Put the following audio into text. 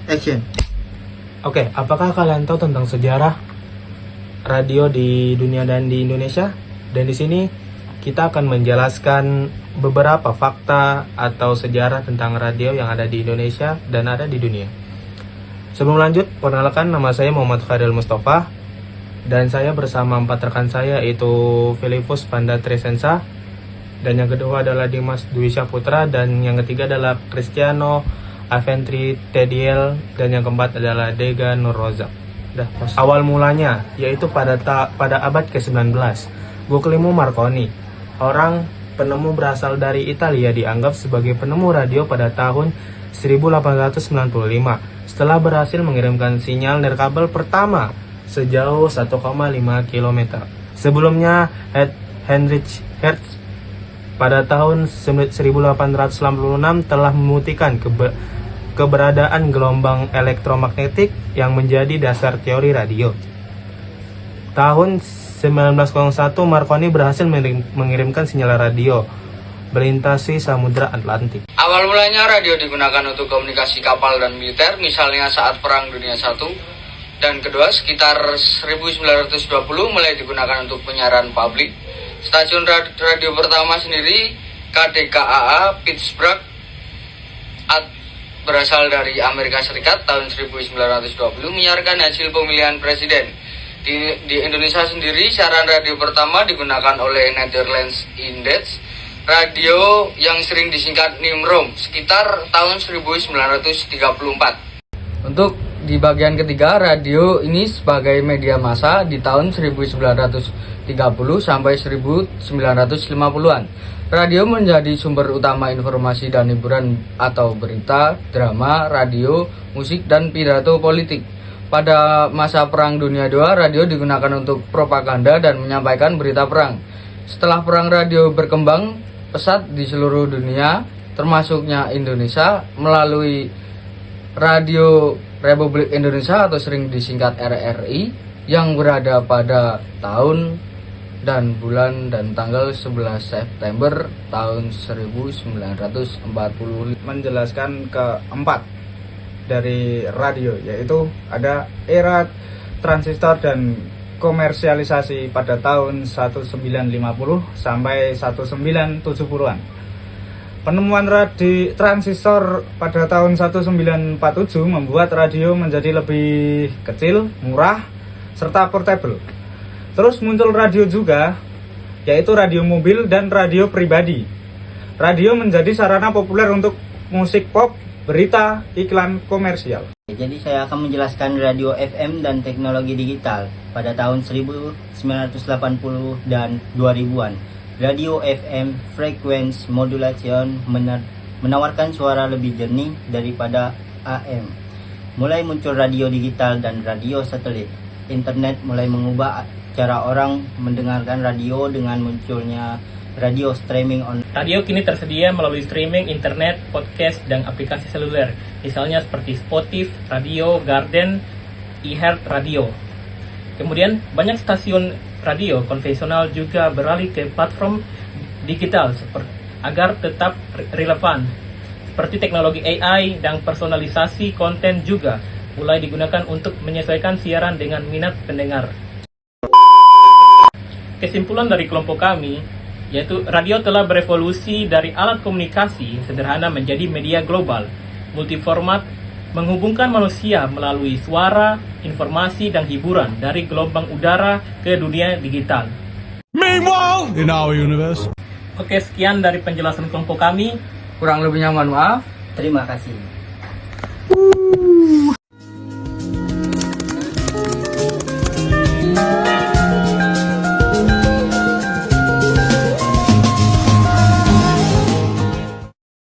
Action. Oke, apakah kalian tahu tentang sejarah radio di dunia dan di Indonesia? Dan di sini kita akan menjelaskan beberapa fakta atau sejarah tentang radio yang ada di Indonesia dan ada di dunia. Sebelum lanjut, perkenalkan, nama saya Muhammad Khairil Mustafa dan saya bersama 4 rekan saya, yaitu Filipus Panda Tresensa, dan yang kedua adalah Dimas Dwi Syahputra, dan yang ketiga adalah Cristiano Aventri Tediel, dan yang keempat adalah Dega Nur Rozak. Awal mulanya yaitu pada abad ke-19, Guglielmo Marconi, orang penemu berasal dari Italia, dianggap sebagai penemu radio pada tahun 1895 setelah berhasil mengirimkan sinyal nirkabel pertama sejauh 1,5 km. Sebelumnya Heinrich Hertz pada tahun 1886 telah membuktikan keberadaan gelombang elektromagnetik yang menjadi dasar teori radio. Tahun 1901 Marconi berhasil mengirimkan sinyal radio melintasi Samudra Atlantik. Awal mulanya radio digunakan untuk komunikasi kapal dan militer, misalnya saat Perang Dunia I dan kedua sekitar 1920 mulai digunakan untuk penyiaran publik. Stasiun radio pertama sendiri KDKAA Pittsburgh berasal dari Amerika Serikat tahun 1920 menyiarkan hasil pemilihan presiden. Di Indonesia sendiri siaran radio pertama digunakan oleh Netherlands Indes, radio yang sering disingkat Nimrom sekitar tahun 1934. Untuk di bagian ketiga, radio ini sebagai media massa di tahun 1930 sampai 1950-an. Radio menjadi sumber utama informasi dan hiburan atau berita, drama, radio, musik, dan pidato politik. Pada masa Perang Dunia II, radio digunakan untuk propaganda dan menyampaikan berita perang. Setelah perang, radio berkembang pesat di seluruh dunia, termasuknya Indonesia, melalui Radio Republik Indonesia atau sering disingkat RRI, yang berada pada tahun dan bulan dan tanggal 11 September tahun 1945. Menjelaskan keempat dari radio, yaitu ada era transistor dan komersialisasi pada tahun 1950 sampai 1970-an. Penemuan transistor pada tahun 1947 membuat radio menjadi lebih kecil, murah, serta portable. Terus muncul radio juga, yaitu radio mobil dan radio pribadi. Radio menjadi sarana populer untuk musik pop, berita, iklan, komersial. Jadi saya akan menjelaskan radio FM dan teknologi digital pada tahun 1980 dan 2000-an. Radio FM Frequency Modulation menawarkan suara lebih jernih daripada AM. Mulai muncul radio digital dan radio satelit. Internet mulai mengubah cara orang mendengarkan radio dengan munculnya radio streaming online. Radio kini tersedia melalui streaming, internet, podcast, dan aplikasi seluler. Misalnya seperti Spotify, Radio Garden, iHeart Radio. Kemudian banyak stasiun radio konvensional juga beralih ke platform digital agar tetap relevan. Seperti teknologi AI dan personalisasi konten juga mulai digunakan untuk menyesuaikan siaran dengan minat pendengar. Kesimpulan dari kelompok kami yaitu radio telah berevolusi dari alat komunikasi sederhana menjadi media global, multiformat, menghubungkan manusia melalui suara, informasi, dan hiburan dari gelombang udara ke dunia digital. Meanwhile, in our universe. Oke, sekian dari penjelasan kelompok kami. Kurang lebihnya mohon maaf. Terima kasih.